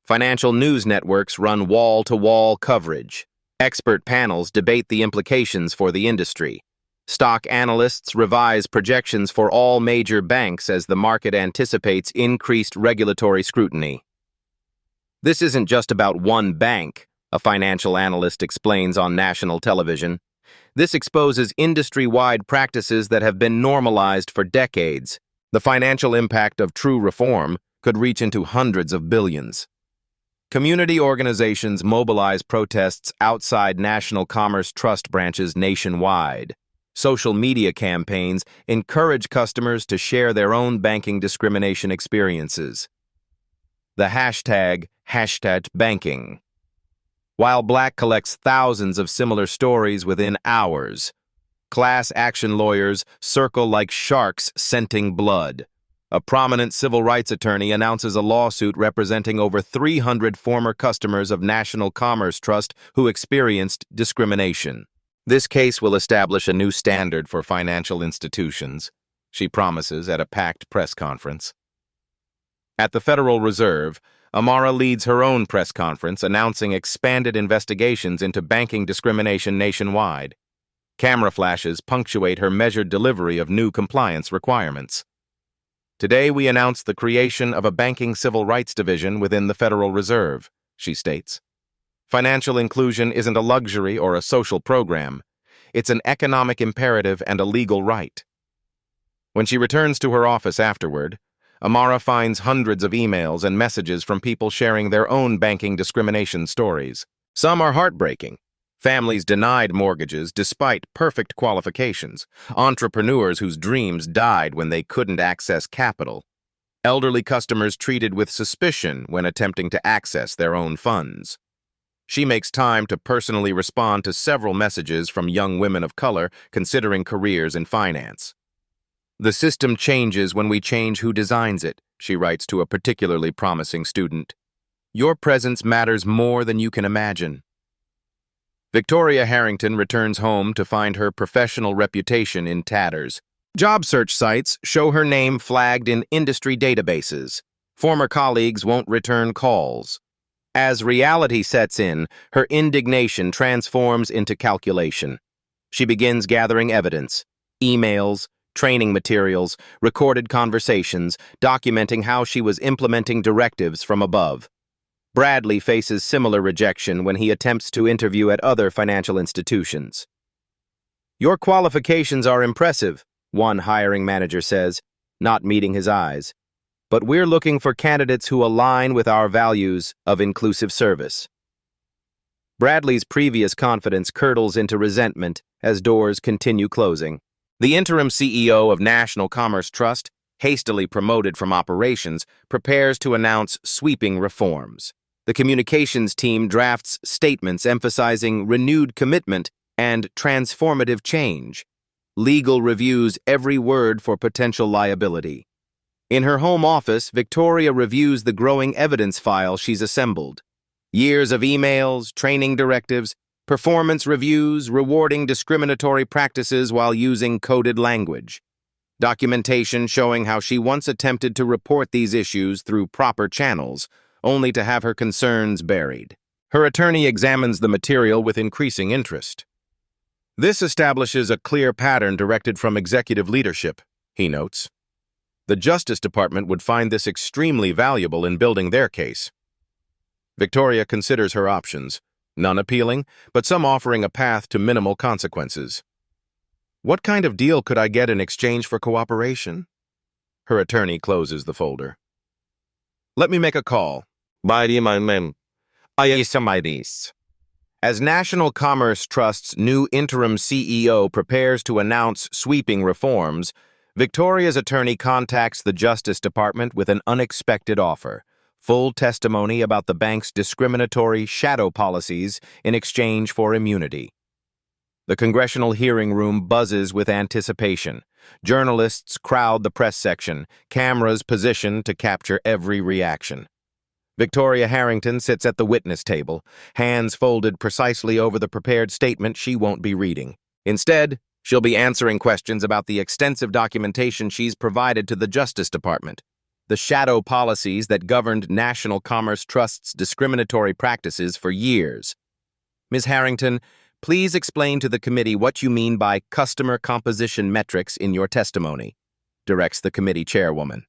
Speaker 1: Financial news networks run wall-to-wall coverage. Expert panels debate the implications for the industry. Stock analysts revise projections for all major banks as the market anticipates increased regulatory scrutiny. This isn't just about one bank, a financial analyst explains on national television. This exposes industry-wide practices that have been normalized for decades. The financial impact of true reform could reach into hundreds of billions. Community organizations mobilize protests outside National Commerce Trust branches nationwide. Social media campaigns encourage customers to share their own banking discrimination experiences. The hashtag banking. While Black collects thousands of similar stories within hours, class action lawyers circle like sharks scenting blood. A prominent civil rights attorney announces a lawsuit representing over 300 former customers of National Commerce Trust who experienced discrimination. This case will establish a new standard for financial institutions, she promises at a packed press conference. At the Federal Reserve, Amara leads her own press conference announcing expanded investigations into banking discrimination nationwide. Camera flashes punctuate her measured delivery of new compliance requirements. Today we announce the creation of a banking civil rights division within the Federal Reserve, she states. Financial inclusion isn't a luxury or a social program. It's an economic imperative and a legal right. When she returns to her office afterward, Amara finds hundreds of emails and messages from people sharing their own banking discrimination stories. Some are heartbreaking. Families denied mortgages despite perfect qualifications. Entrepreneurs whose dreams died when they couldn't access capital. Elderly customers treated with suspicion when attempting to access their own funds. She makes time to personally respond to several messages from young women of color considering careers in finance. The system changes when we change who designs it, she writes to a particularly promising student. Your presence matters more than you can imagine. Victoria Harrington returns home to find her professional reputation in tatters. Job search sites show her name flagged in industry databases. Former colleagues won't return calls. As reality sets in, her indignation transforms into calculation. She begins gathering evidence, emails, training materials, recorded conversations, documenting how she was implementing directives from above. Bradley faces similar rejection when he attempts to interview at other financial institutions. Your qualifications are impressive, one hiring manager says, not meeting his eyes. But we're looking for candidates who align with our values of inclusive service. Bradley's previous confidence curdles into resentment as doors continue closing. The interim CEO of National Commerce Trust, hastily promoted from operations, prepares to announce sweeping reforms. The communications team drafts statements emphasizing renewed commitment and transformative change. Legal reviews every word for potential liability. In her home office, Victoria reviews the growing evidence file she's assembled. Years of emails, training directives, performance reviews rewarding discriminatory practices while using coded language. Documentation showing how she once attempted to report these issues through proper channels, only to have her concerns buried. Her attorney examines the material with increasing interest. This establishes a clear pattern directed from executive leadership, he notes. The Justice Department would find this extremely valuable in building their case. Victoria considers her options, none appealing, but some offering a path to minimal consequences. What kind of deal could I get in exchange for cooperation? Her attorney closes the folder. Let me make a call. As National Commerce Trust's new interim CEO prepares to announce sweeping reforms, Victoria's attorney contacts the Justice Department with an unexpected offer: full testimony about the bank's discriminatory shadow policies in exchange for immunity. The congressional hearing room buzzes with anticipation. Journalists crowd the press section, cameras positioned to capture every reaction. Victoria Harrington sits at the witness table, hands folded precisely over the prepared statement she won't be reading. Instead, she'll be answering questions about the extensive documentation she's provided to the Justice Department, the shadow policies that governed National Commerce Trust's discriminatory practices for years. Ms. Harrington, please explain to the committee what you mean by customer composition metrics in your testimony, directs the committee chairwoman.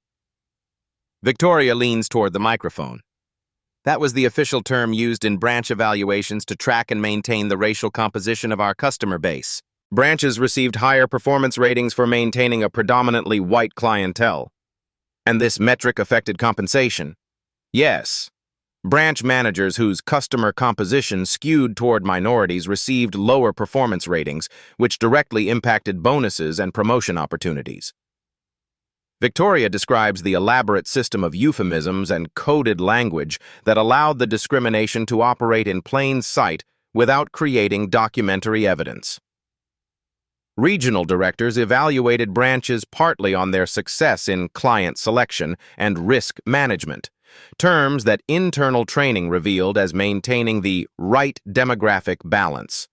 Speaker 1: Victoria leans toward the microphone. That was the official term used in branch evaluations to track and maintain the racial composition of our customer base. Branches received higher performance ratings for maintaining a predominantly white clientele. And this metric affected compensation. Yes. Branch managers whose customer composition skewed toward minorities received lower performance ratings, which directly impacted bonuses and promotion opportunities. Victoria describes the elaborate system of euphemisms and coded language that allowed the discrimination to operate in plain sight without creating documentary evidence. Regional directors evaluated branches partly on their success in client selection and risk management, terms that internal training revealed as maintaining the right demographic balance.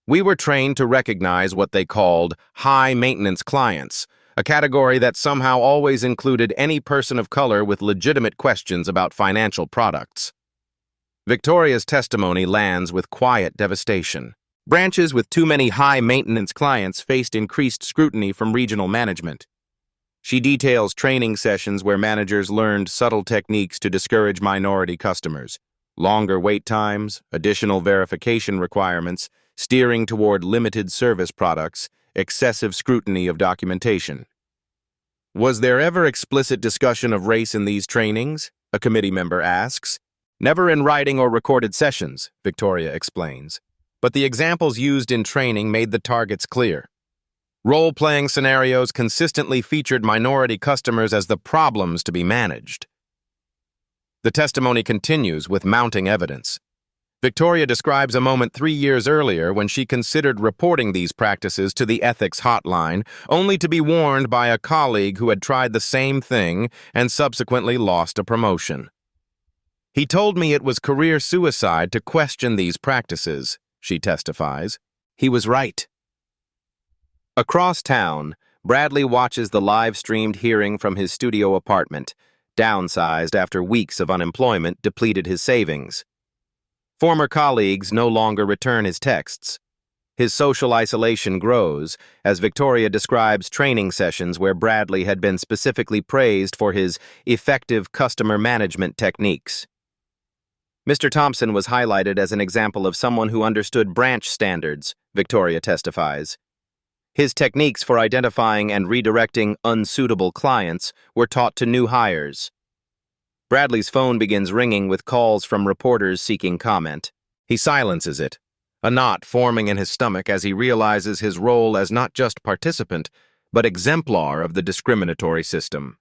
Speaker 1: We were trained to recognize what they called high-maintenance clients, a category that somehow always included any person of color with legitimate questions about financial products. Victoria's testimony lands with quiet devastation. Branches with too many high-maintenance clients faced increased scrutiny from regional management. She details training sessions where managers learned subtle techniques to discourage minority customers: longer wait times, additional verification requirements, steering toward limited service products, excessive scrutiny of documentation. Was there ever explicit discussion of race in these trainings? A committee member asks. Never in writing or recorded sessions, Victoria explains. But the examples used in training made the targets clear. Role-playing scenarios consistently featured minority customers as the problems to be managed. The testimony continues with mounting evidence. Victoria describes a moment 3 years earlier when she considered reporting these practices to the ethics hotline, only to be warned by a colleague who had tried the same thing and subsequently lost a promotion. He told me it was career suicide to question these practices, she testifies. He was right. Across town, Bradley watches the live-streamed hearing from his studio apartment. Downsized after weeks of unemployment depleted his savings. Former colleagues no longer return his texts. His social isolation grows, as Victoria describes training sessions where Bradley had been specifically praised for his effective customer management techniques. Mr. Thompson was highlighted as an example of someone who understood branch standards, Victoria testifies. His techniques for identifying and redirecting unsuitable clients were taught to new hires. Bradley's phone begins ringing with calls from reporters seeking comment. He silences it, a knot forming in his stomach as he realizes his role as not just participant, but exemplar of the discriminatory system.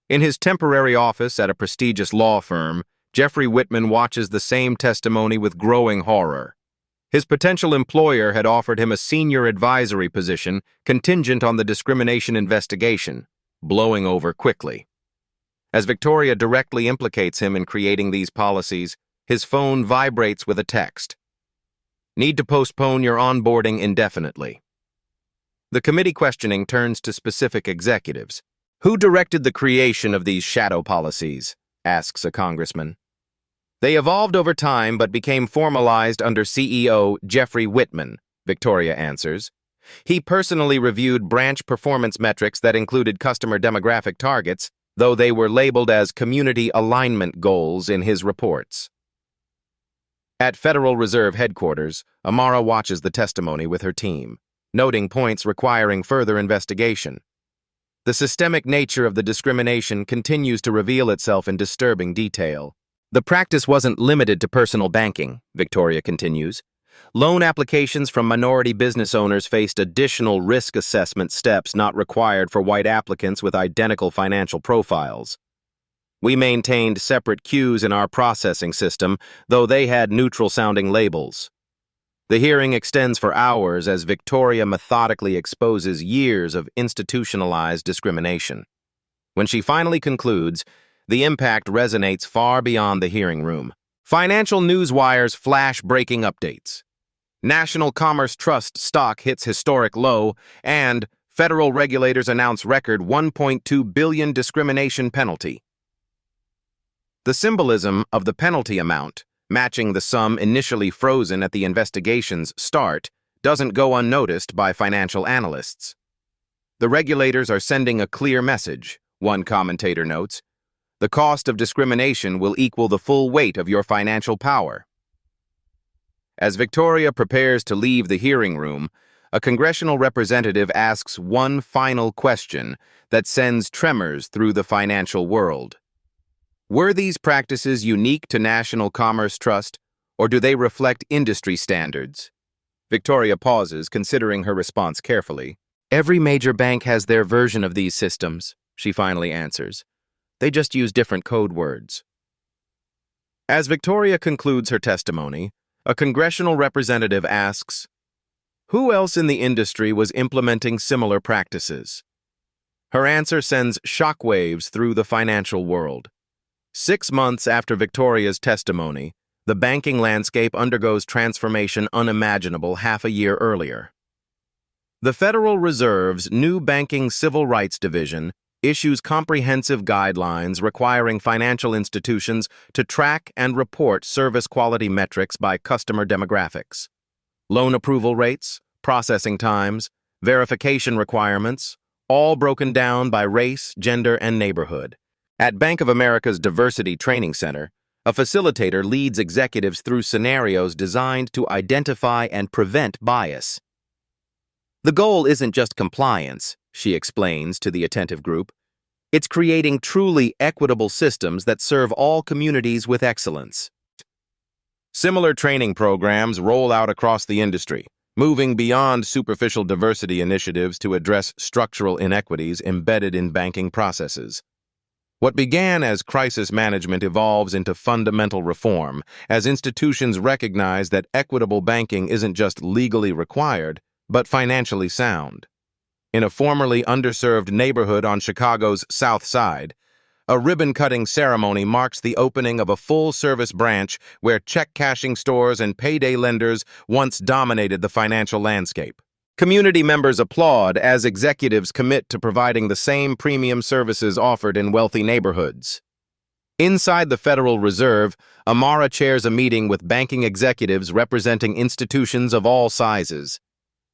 Speaker 1: In his temporary office at a prestigious law firm, Jeffrey Whitman watches the same testimony with growing horror. His potential employer had offered him a senior advisory position contingent on the discrimination investigation, blowing over quickly. As Victoria directly implicates him in creating these policies, his phone vibrates with a text. Need to postpone your onboarding indefinitely. The committee questioning turns to specific executives. Who directed the creation of these shadow policies? Asks a congressman. They evolved over time but became formalized under CEO Jeffrey Whitman, Victoria answers. He personally reviewed branch performance metrics that included customer demographic targets, though they were labeled as community alignment goals in his reports. At Federal Reserve headquarters, Amara watches the testimony with her team, noting points requiring further investigation. The systemic nature of the discrimination continues to reveal itself in disturbing detail. The practice wasn't limited to personal banking, Victoria continues. Loan applications from minority business owners faced additional risk assessment steps not required for white applicants with identical financial profiles. We maintained separate queues in our processing system, though they had neutral-sounding labels. The hearing extends for hours as Victoria methodically exposes years of institutionalized discrimination. When she finally concludes, the impact resonates far beyond the hearing room. Financial newswires flash breaking updates. National Commerce Trust stock hits historic low, and federal regulators announce record $1.2 billion discrimination penalty. The symbolism of the penalty amount, matching the sum initially frozen at the investigation's start, doesn't go unnoticed by financial analysts. The regulators are sending a clear message, one commentator notes. The cost of discrimination will equal the full weight of your financial power. As Victoria prepares to leave the hearing room, a congressional representative asks one final question that sends tremors through the financial world. Were these practices unique to National Commerce Trust, or do they reflect industry standards? Victoria pauses, considering her response carefully. Every major bank has their version of these systems, she finally answers. They just use different code words. As Victoria concludes her testimony, a congressional representative asks, who else in the industry was implementing similar practices? Her answer sends shockwaves through the financial world. 6 months after Victoria's testimony, the banking landscape undergoes transformation unimaginable half a year earlier. The Federal Reserve's new Banking Civil Rights Division issues comprehensive guidelines requiring financial institutions to track and report service quality metrics by customer demographics. Loan approval rates, processing times, verification requirements, all broken down by race, gender, and neighborhood. At Bank of America's Diversity Training Center, a facilitator leads executives through scenarios designed to identify and prevent bias. The goal isn't just compliance, she explains to the attentive group. It's creating truly equitable systems that serve all communities with excellence. Similar training programs roll out across the industry, moving beyond superficial diversity initiatives to address structural inequities embedded in banking processes. What began as crisis management evolves into fundamental reform as institutions recognize that equitable banking isn't just legally required, but financially sound. In a formerly underserved neighborhood on Chicago's South Side, a ribbon-cutting ceremony marks the opening of a full-service branch where check-cashing stores and payday lenders once dominated the financial landscape. Community members applaud as executives commit to providing the same premium services offered in wealthy neighborhoods. Inside the Federal Reserve, Amara chairs a meeting with banking executives representing institutions of all sizes.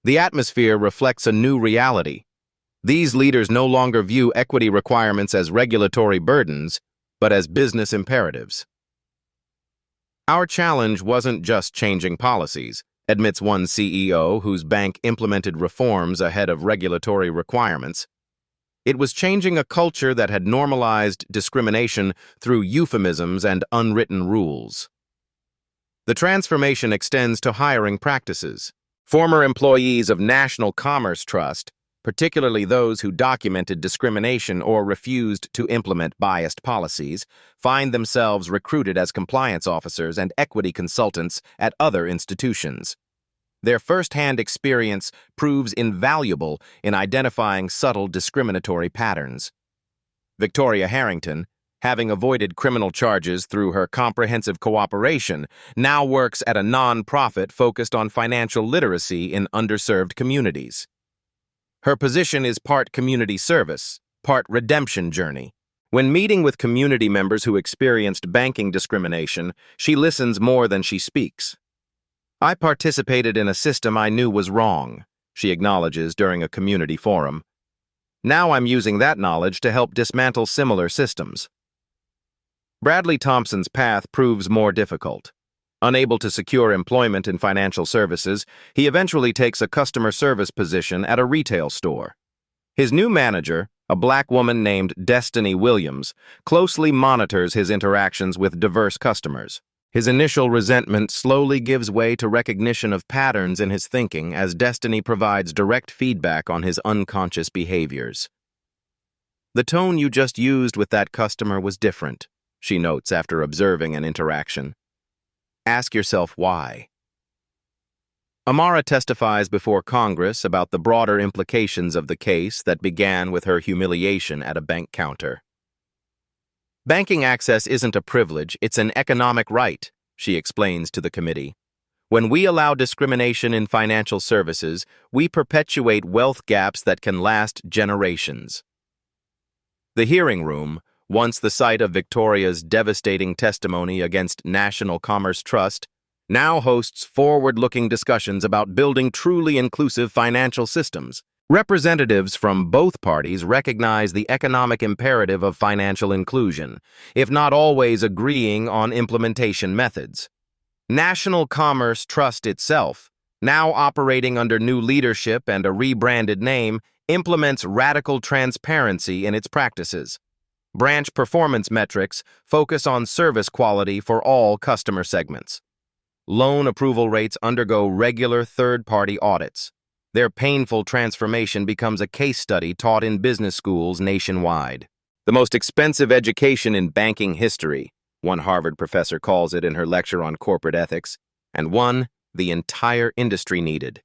Speaker 1: The atmosphere reflects a new reality. These leaders no longer view equity requirements as regulatory burdens, but as business imperatives. Our challenge wasn't just changing policies, admits one CEO whose bank implemented reforms ahead of regulatory requirements. It was changing a culture that had normalized discrimination through euphemisms and unwritten rules. The transformation extends to hiring practices. Former employees of National Commerce Trust, particularly those who documented discrimination or refused to implement biased policies, find themselves recruited as compliance officers and equity consultants at other institutions. Their first-hand experience proves invaluable in identifying subtle discriminatory patterns. Victoria Harrington, having avoided criminal charges through her comprehensive cooperation, now works at a non-profit focused on financial literacy in underserved communities. Her position is part community service, part redemption journey. When meeting with community members who experienced banking discrimination, she listens more than she speaks. I participated in a system I knew was wrong, she acknowledges during a community forum. Now I'm using that knowledge to help dismantle similar systems. Bradley Thompson's path proves more difficult. Unable to secure employment in financial services, he eventually takes a customer service position at a retail store. His new manager, a black woman named Destiny Williams, closely monitors his interactions with diverse customers. His initial resentment slowly gives way to recognition of patterns in his thinking as Destiny provides direct feedback on his unconscious behaviors. The tone you just used with that customer was different, she notes after observing an interaction. Ask yourself why. Amara testifies before Congress about the broader implications of the case that began with her humiliation at a bank counter. Banking access isn't a privilege, it's an economic right, she explains to the committee. When we allow discrimination in financial services, we perpetuate wealth gaps that can last generations. The hearing room, once the site of Victoria's devastating testimony against National Commerce Trust, now hosts forward-looking discussions about building truly inclusive financial systems. Representatives from both parties recognize the economic imperative of financial inclusion, if not always agreeing on implementation methods. National Commerce Trust itself, now operating under new leadership and a rebranded name, implements radical transparency in its practices. Branch performance metrics focus on service quality for all customer segments. Loan approval rates undergo regular third-party audits. Their painful transformation becomes a case study taught in business schools nationwide. The most expensive education in banking history, one Harvard professor calls it in her lecture on corporate ethics, and one the entire industry needed.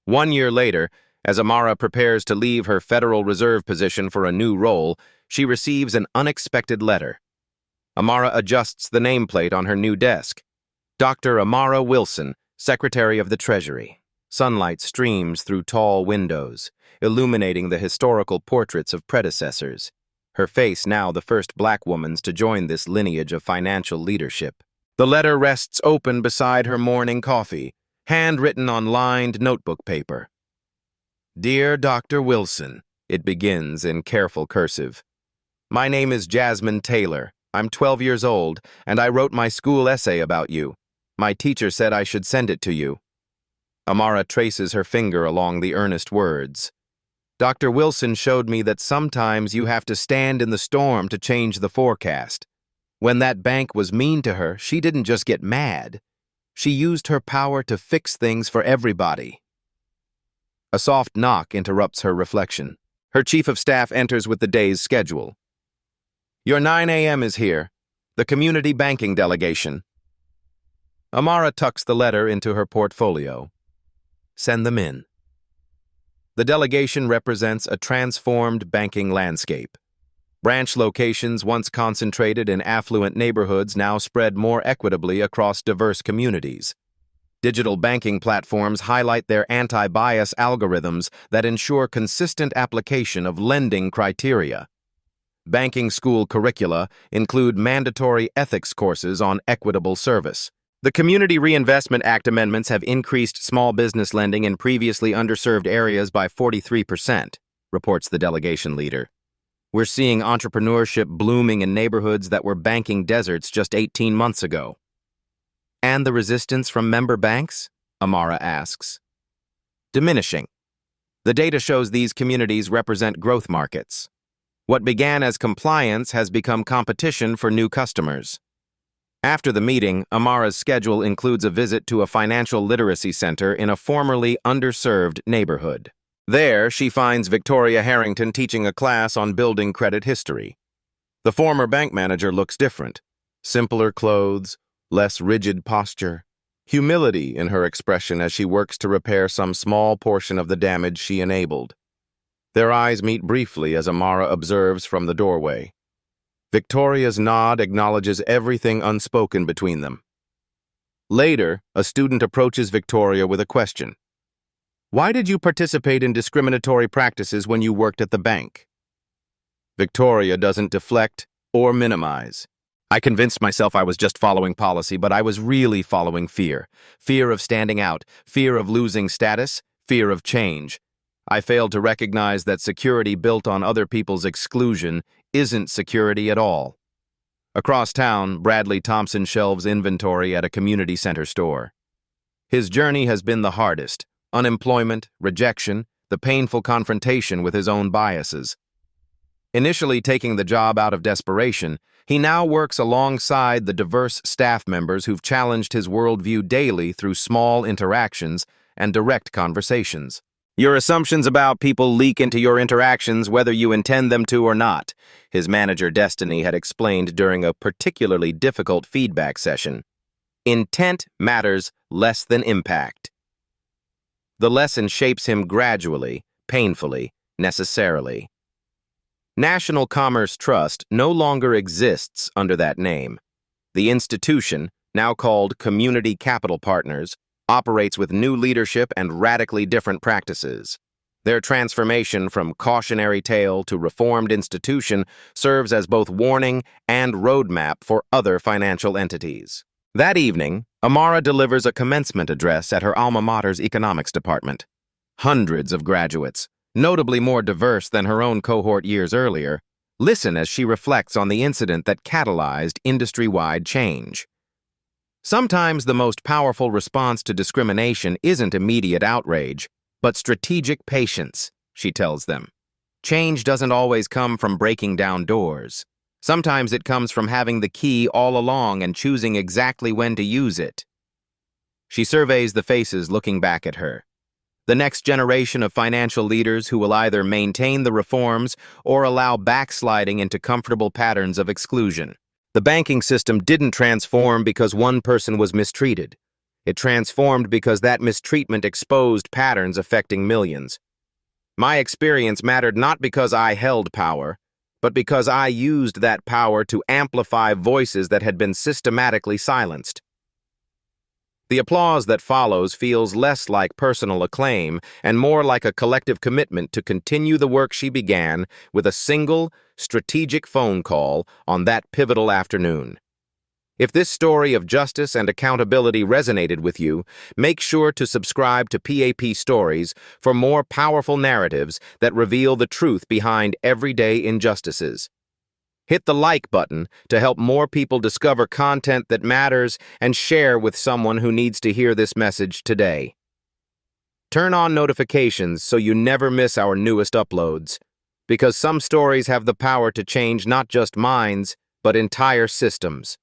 Speaker 1: 1 year later, as Amara prepares to leave her Federal Reserve position for a new role, she receives an unexpected letter. Amara adjusts the nameplate on her new desk. Dr. Amara Wilson, Secretary of the Treasury. Sunlight streams through tall windows, illuminating the historical portraits of predecessors. Her face now the first black woman's to join this lineage of financial leadership. The letter rests open beside her morning coffee, handwritten on lined notebook paper. Dear Dr. Wilson, it begins in careful cursive. My name is Jasmine Taylor. I'm 12 years old, and I wrote my school essay about you. My teacher said I should send it to you. Amara traces her finger along the earnest words. Dr. Wilson showed me that sometimes you have to stand in the storm to change the forecast. When that bank was mean to her, she didn't just get mad. She used her power to fix things for everybody. A soft knock interrupts her reflection. Her chief of staff enters with the day's schedule. Your 9 a.m. is here. The community banking delegation. Amara tucks the letter into her portfolio. Send them in. The delegation represents a transformed banking landscape. Branch locations once concentrated in affluent neighborhoods now spread more equitably across diverse communities. Digital banking platforms highlight their anti-bias algorithms that ensure consistent application of lending criteria. Banking school curricula include mandatory ethics courses on equitable service. The Community Reinvestment Act amendments have increased small business lending in previously underserved areas by 43%, reports the delegation leader. We're seeing entrepreneurship blooming in neighborhoods that were banking deserts just 18 months ago. And the resistance from member banks? Amara asks. Diminishing. The data shows these communities represent growth markets. What began as compliance has become competition for new customers. After the meeting, Amara's schedule includes a visit to a financial literacy center in a formerly underserved neighborhood. There, she finds Victoria Harrington teaching a class on building credit history. The former bank manager looks different. Simpler clothes, less rigid posture, humility in her expression as she works to repair some small portion of the damage she enabled. Their eyes meet briefly as Amara observes from the doorway. Victoria's nod acknowledges everything unspoken between them. Later, a student approaches Victoria with a question. Why did you participate in discriminatory practices when you worked at the bank? Victoria doesn't deflect or minimize. I convinced myself I was just following policy, but I was really following fear. Fear of standing out, fear of losing status, fear of change. I failed to recognize that security built on other people's exclusion isn't security at all. Across town, Bradley Thompson shelves inventory at a community center store. His journey has been the hardest: unemployment, rejection, the painful confrontation with his own biases. Initially taking the job out of desperation, he now works alongside the diverse staff members who've challenged his worldview daily through small interactions and direct conversations. Your assumptions about people leak into your interactions whether you intend them to or not, his manager Destiny had explained during a particularly difficult feedback session. Intent matters less than impact. The lesson shapes him gradually, painfully, necessarily. National Commerce Trust no longer exists under that name. The institution, now called Community Capital Partners, operates with new leadership and radically different practices. Their transformation from cautionary tale to reformed institution serves as both warning and roadmap for other financial entities. That evening, Amara delivers a commencement address at her alma mater's economics department. Hundreds of graduates, notably more diverse than her own cohort years earlier, listen as she reflects on the incident that catalyzed industry-wide change. Sometimes the most powerful response to discrimination isn't immediate outrage, but strategic patience, she tells them. Change doesn't always come from breaking down doors. Sometimes it comes from having the key all along and choosing exactly when to use it. She surveys the faces looking back at her. The next generation of financial leaders who will either maintain the reforms or allow backsliding into comfortable patterns of exclusion. The banking system didn't transform because one person was mistreated. It transformed because that mistreatment exposed patterns affecting millions. My experience mattered not because I held power, but because I used that power to amplify voices that had been systematically silenced. The applause that follows feels less like personal acclaim and more like a collective commitment to continue the work she began with a single, strategic phone call on that pivotal afternoon. If this story of justice and accountability resonated with you, make sure to subscribe to PAP Stories for more powerful narratives that reveal the truth behind everyday injustices. Hit the like button to help more people discover content that matters and share with someone who needs to hear this message today. Turn on notifications so you never miss our newest uploads, because some stories have the power to change not just minds, but entire systems.